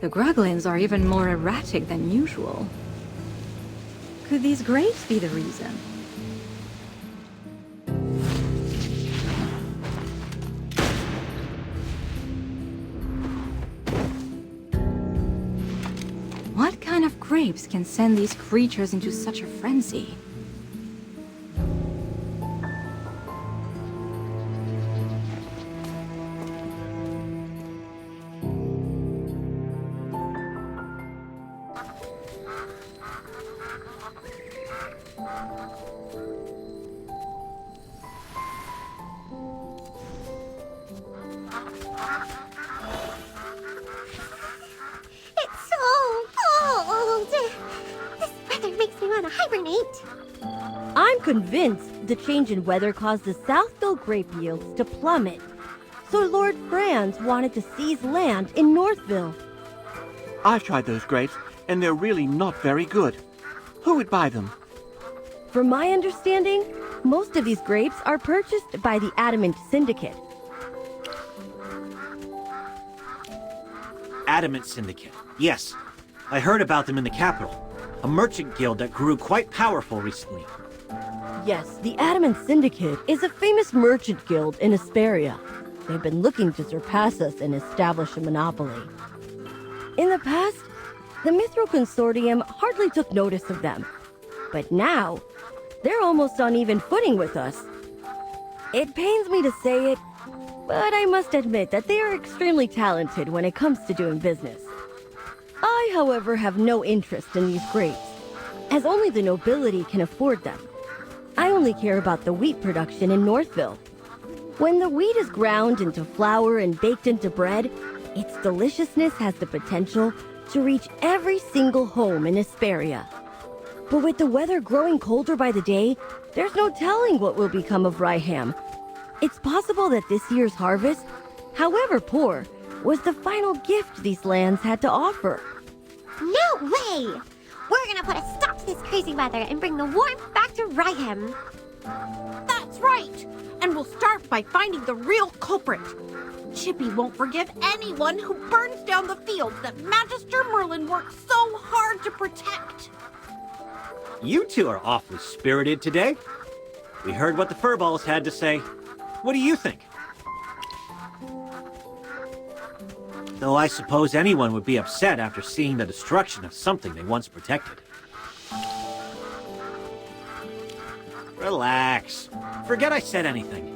The Gruglins are even more erratic than usual. Could these grapes be the reason? What kind of grapes can send these creatures into such a frenzy? I'm convinced the change in weather caused the Southville grape yields to plummet. So Lord Franz wanted to seize land in Northville. I've tried those grapes, and they're really not very good. Who would buy them? From my understanding, most of these grapes are purchased by the Adamant Syndicate. Adamant Syndicate. Yes, I heard about them in the capital. A merchant guild that grew quite powerful recently. Yes, the Adamant Syndicate is a famous merchant guild in Asperia. They've been looking to surpass us and establish a monopoly. In the past, the Mithril Consortium hardly took notice of them. But now, they're almost on even footing with us. It pains me to say it, but I must admit that they are extremely talented when it comes to doing business. I, however, have no interest in these grapes, as only the nobility can afford them. I only care about the wheat production in Northville. When the wheat is ground into flour and baked into bread, its deliciousness has the potential to reach every single home in Asperia. But with the weather growing colder by the day, there's no telling what will become of Ryham. It's possible that this year's harvest, however poor, was the final gift these lands had to offer. No way! We're gonna put a stop to this crazy weather and bring the warmth back to Ryham. That's right! And we'll start by finding the real culprit. Chippy won't forgive anyone who burns down the fields that Magister Merlin worked so hard to protect. You two are awfully spirited today. We heard what the Furballs had to say. What do you think? Though I suppose anyone would be upset after seeing the destruction of something they once protected. Relax. Forget I said anything.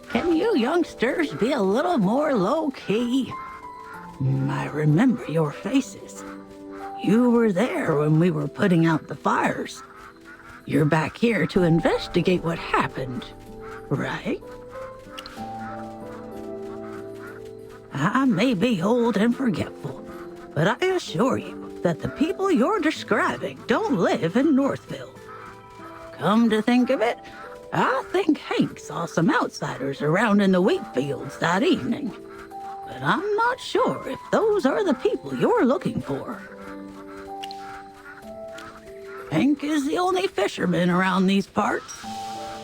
Can you youngsters be a little more low-key? I remember your faces. You were there when we were putting out the fires. You're back here to investigate what happened, right? I may be old and forgetful, but I assure you that the people you're describing don't live in Northville. Come to think of it, I think Hank saw some outsiders around in the wheat fields that evening. But I'm not sure if those are the people you're looking for. Hank is the only fisherman around these parts.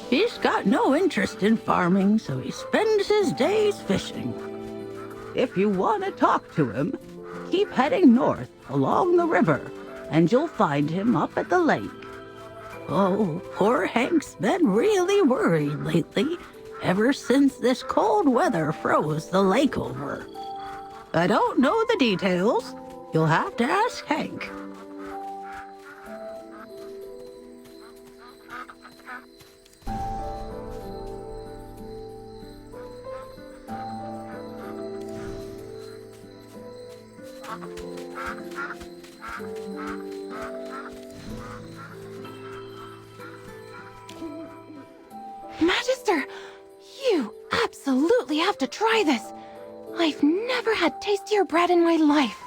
He's got no interest in farming, so he spends his days fishing. If you want to talk to him, keep heading north along the river, and you'll find him up at the lake. Oh, poor Hank's been really worried lately, ever since this cold weather froze the lake over. I don't know the details. You'll have to ask Hank. Magister, you absolutely have to try this. I've never had tastier bread in my life.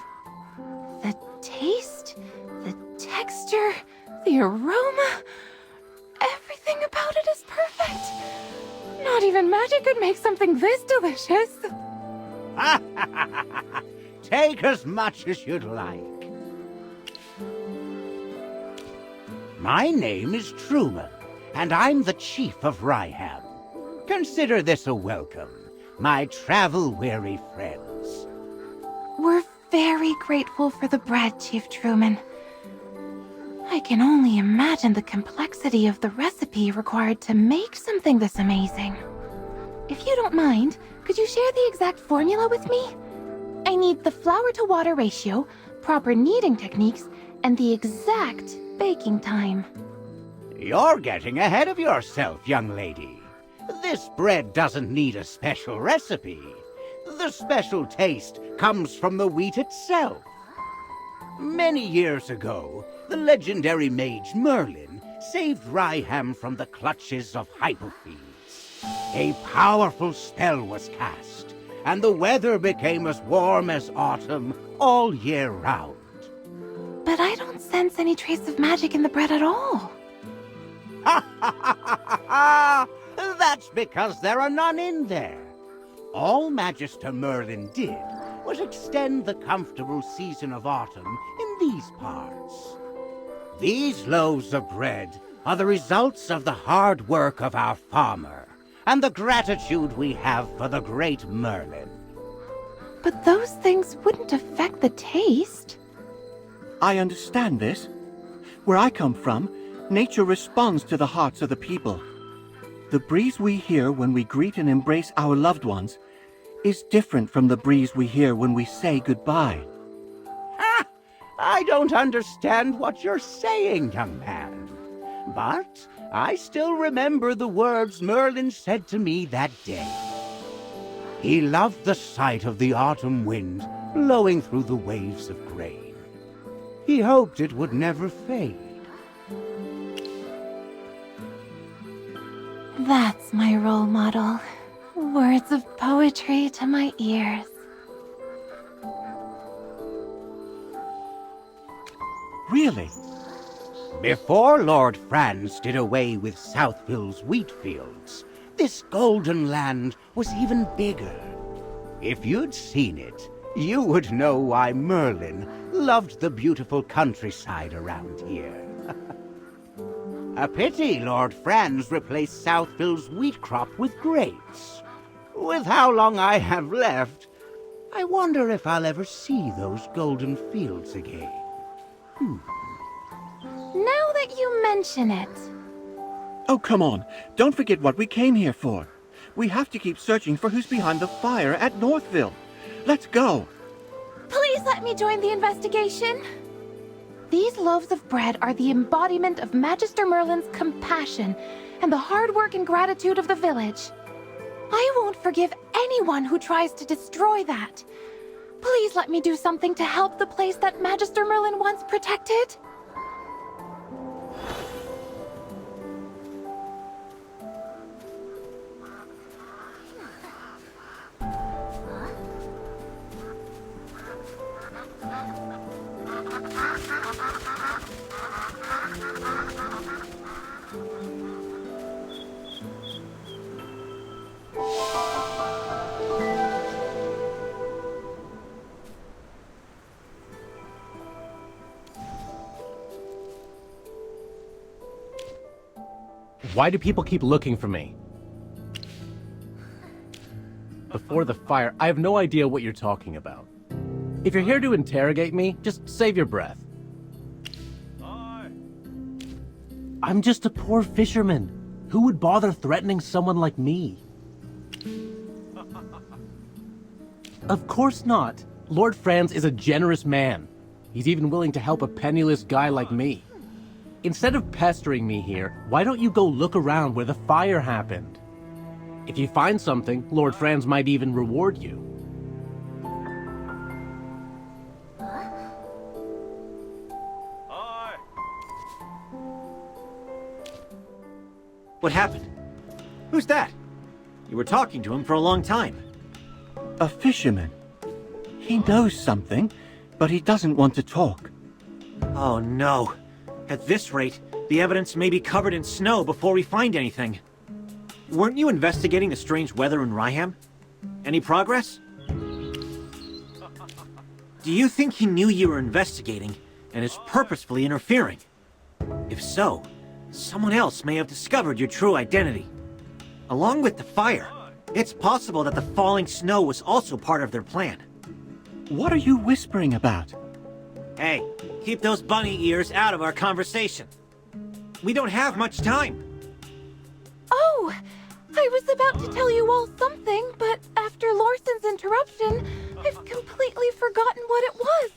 The taste, the texture, the aroma, everything about it is perfect. Not even magic could make something this delicious. Take as much as you'd like. My name is Truman, and I'm the chief of Ryham. Consider this a welcome, my travel-weary friends. We're very grateful for the bread, Chief Truman. I can only imagine the complexity of the recipe required to make something this amazing. If you don't mind, could you share the exact formula with me? I need the flour-to-water ratio, proper kneading techniques, and the exact baking time. You're getting ahead of yourself, young lady. This bread doesn't need a special recipe. The special taste comes from the wheat itself. Many years ago, the legendary mage Merlin saved Ryham from the clutches of Hypophines. A powerful spell was cast, and the weather became as warm as autumn all year round. But I don't sense any trace of magic in the bread at all. Ha ha ha ha ha! That's because there are none in there. All Magister Merlin did was extend the comfortable season of autumn in these parts. These loaves of bread are the results of the hard work of our farmer and the gratitude we have for the great Merlin. But those things wouldn't affect the taste. I understand this. Where I come from, nature responds to the hearts of the people. The breeze we hear when we greet and embrace our loved ones is different from the breeze we hear when we say goodbye. Ha! I don't understand what you're saying, young man. But I still remember the words Merlin said to me that day. He loved the sight of the autumn wind blowing through the waves of grain. He hoped it would never fade. That's my role model. Words of poetry to my ears. Really? Before Lord Franz did away with Southville's wheat fields, this golden land was even bigger. If you'd seen it, you would know why Merlin loved the beautiful countryside around here. A pity Lord Franz replaced Southville's wheat crop with grapes. With how long I have left, I wonder if I'll ever see those golden fields again. Now that you mention it. Oh, come on. Don't forget what we came here for. We have to keep searching for who's behind the fire at Northville. Let's go. Please let me join the investigation. These loaves of bread are the embodiment of Magister Merlin's compassion and the hard work and gratitude of the village. I won't forgive anyone who tries to destroy that. Please let me do something to help the place that Magister Merlin once protected. Why do people keep looking for me? Before the fire, I have no idea what you're talking about. If you're here to interrogate me, just save your breath. I'm just a poor fisherman. Who would bother threatening someone like me? Of course not. Lord Franz is a generous man. He's even willing to help a penniless guy like me. Instead of pestering me here, why don't you go look around where the fire happened? If you find something, Lord Franz might even reward you. What happened? Who's that? You were talking to him for a long time. A fisherman. He knows something, but he doesn't want to talk. Oh no. At this rate, the evidence may be covered in snow before we find anything. Weren't you investigating the strange weather in Ryham? Any progress? Do you think he knew you were investigating and is purposefully interfering? If so, someone else may have discovered your true identity. Along with the fire, it's possible that the falling snow was also part of their plan. What are you whispering about? Hey, keep those bunny ears out of our conversation. We don't have much time. Oh, I was about to tell you all something, but after Lawson's interruption, I've completely forgotten what it was.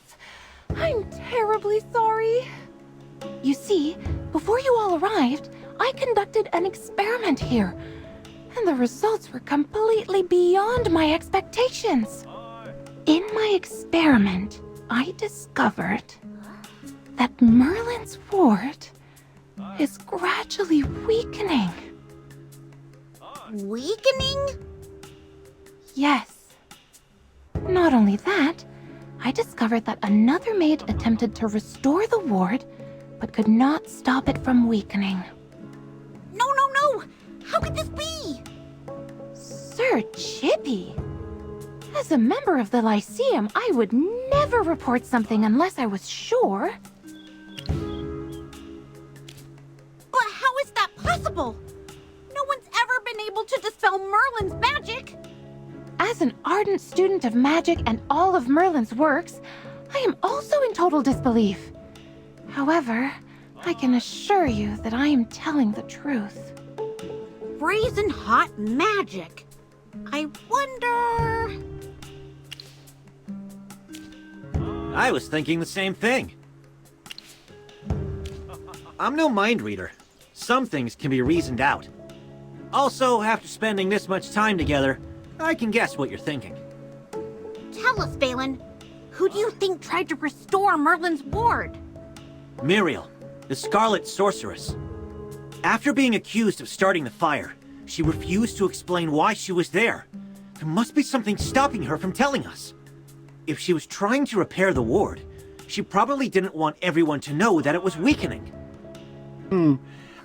I'm terribly sorry. You see, before you all arrived, I conducted an experiment here, and the results were completely beyond my expectations. In my experiment, I discovered that Merlin's ward is gradually weakening. Weakening? Yes. Not only that, I discovered that another maid attempted to restore the ward, but could not stop it from weakening. No! How could this be? Sir Chippy! As a member of the Lyceum, I would never report something unless I was sure. But how is that possible? No one's ever been able to dispel Merlin's magic. As an ardent student of magic and all of Merlin's works, I am also in total disbelief. However, I can assure you that I am telling the truth. Brazen hot magic. I wonder... I was thinking the same thing. I'm no mind reader. Some things can be reasoned out. Also, after spending this much time together, I can guess what you're thinking. Tell us, Balin. Who do you think tried to restore Merlin's ward? Muriel, the Scarlet Sorceress. After being accused of starting the fire, she refused to explain why she was there. There must be something stopping her from telling us. If she was trying to repair the ward, she probably didn't want everyone to know that it was weakening.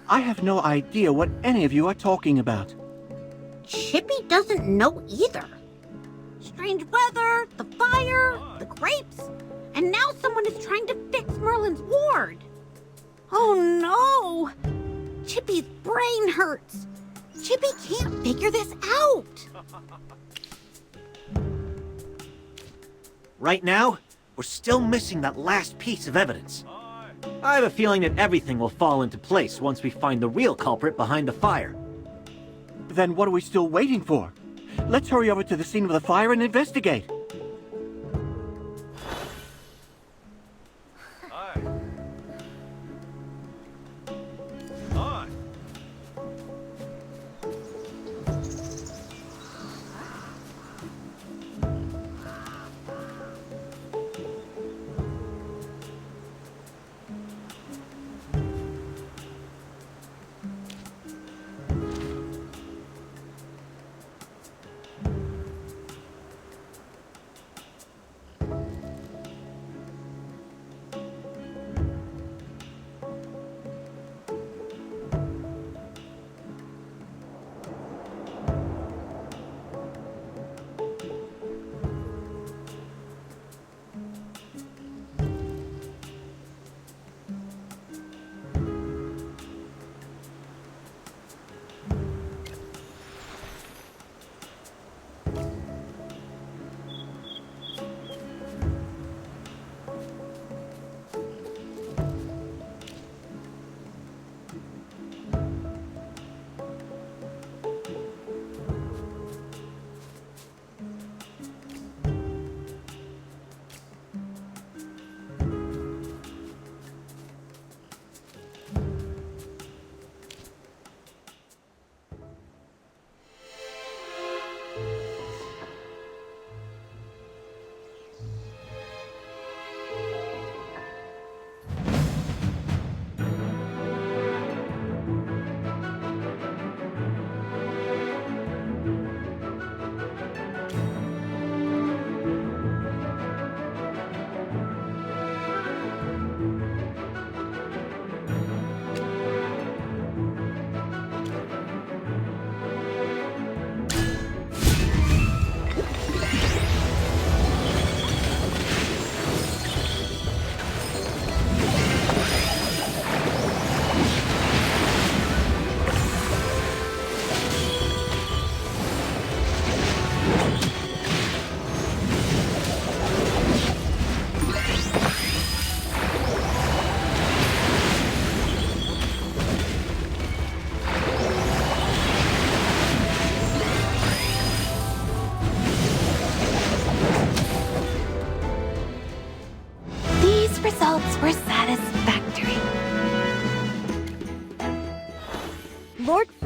I have no idea what any of you are talking about. Chippy doesn't know either. Strange weather, the fire, the grapes, and now someone is trying to fix Merlin's ward. Oh no! Chippy's brain hurts. Chippy can't figure this out. Right now, we're still missing that last piece of evidence. I have a feeling that everything will fall into place once we find the real culprit behind the fire. Then what are we still waiting for? Let's hurry over to the scene of the fire and investigate.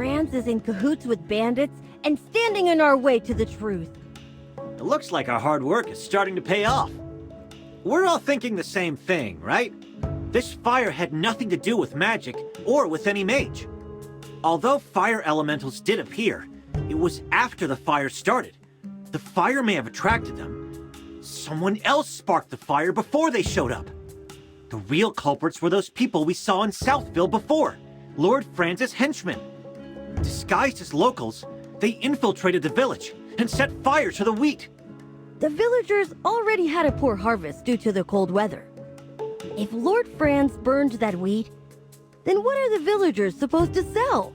Franz is in cahoots with bandits and standing in our way to the truth. It looks like our hard work is starting to pay off. We're all thinking the same thing, right? This fire had nothing to do with magic or with any mage. Although fire elementals did appear, it was after the fire started. The fire may have attracted them. Someone else sparked the fire before they showed up. The real culprits were those people we saw in Southville before, Lord Franz's henchmen. Disguised as locals, they infiltrated the village and set fire to the wheat. The villagers already had a poor harvest due to the cold weather. If Lord Franz burned that wheat, then what are the villagers supposed to sell?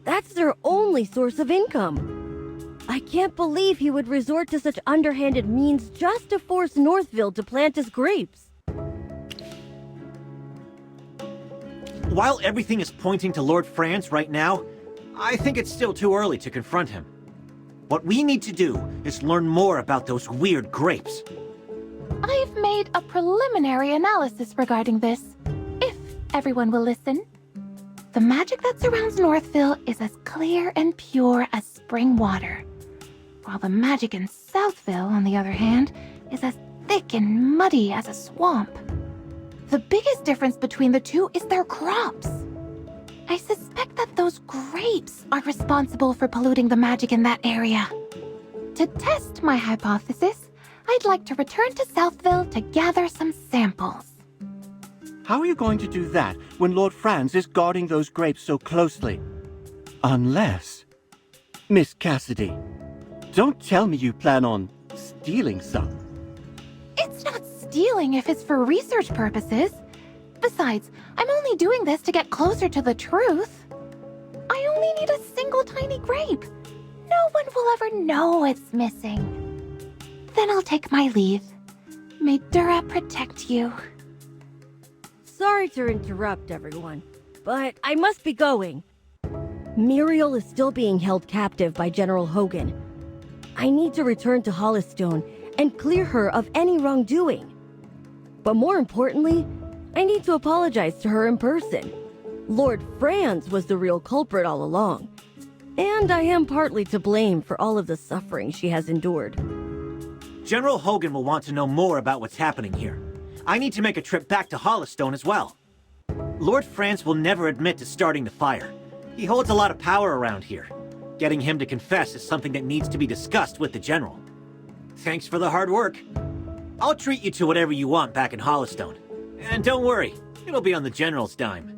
That's their only source of income. I can't believe he would resort to such underhanded means just to force Northville to plant his grapes. While everything is pointing to Lord Franz right now, I think it's still too early to confront him. What we need to do is learn more about those weird grapes. I've made a preliminary analysis regarding this, if everyone will listen. The magic that surrounds Northville is as clear and pure as spring water, while the magic in Southville, on the other hand, is as thick and muddy as a swamp. The biggest difference between the two is their crops. I suspect that those grapes are responsible for polluting the magic in that area. To test my hypothesis, I'd like to return to Southville to gather some samples. How are you going to do that when Lord Franz is guarding those grapes so closely? Unless... Miss Cassidy, don't tell me you plan on stealing some. It's not stealing if it's for research purposes. Besides, I'm only doing this to get closer to the truth. I only need a single tiny grape. No one will ever know it's missing. Then I'll take my leave. May Dura protect you. Sorry to interrupt, everyone, but I must be going. Muriel is still being held captive by General Hogan. I need to return to Hollystone and clear her of any wrongdoing. But more importantly, I need to apologize to her in person. Lord Franz was the real culprit all along, and I am partly to blame for all of the suffering she has endured. General Hogan will want to know more about what's happening here. I need to make a trip back to Hollystone as well. Lord Franz will never admit to starting the fire. He holds a lot of power around here. Getting him to confess is something that needs to be discussed with the General. Thanks for the hard work. I'll treat you to whatever you want back in Hollystone. And don't worry, it'll be on the General's dime.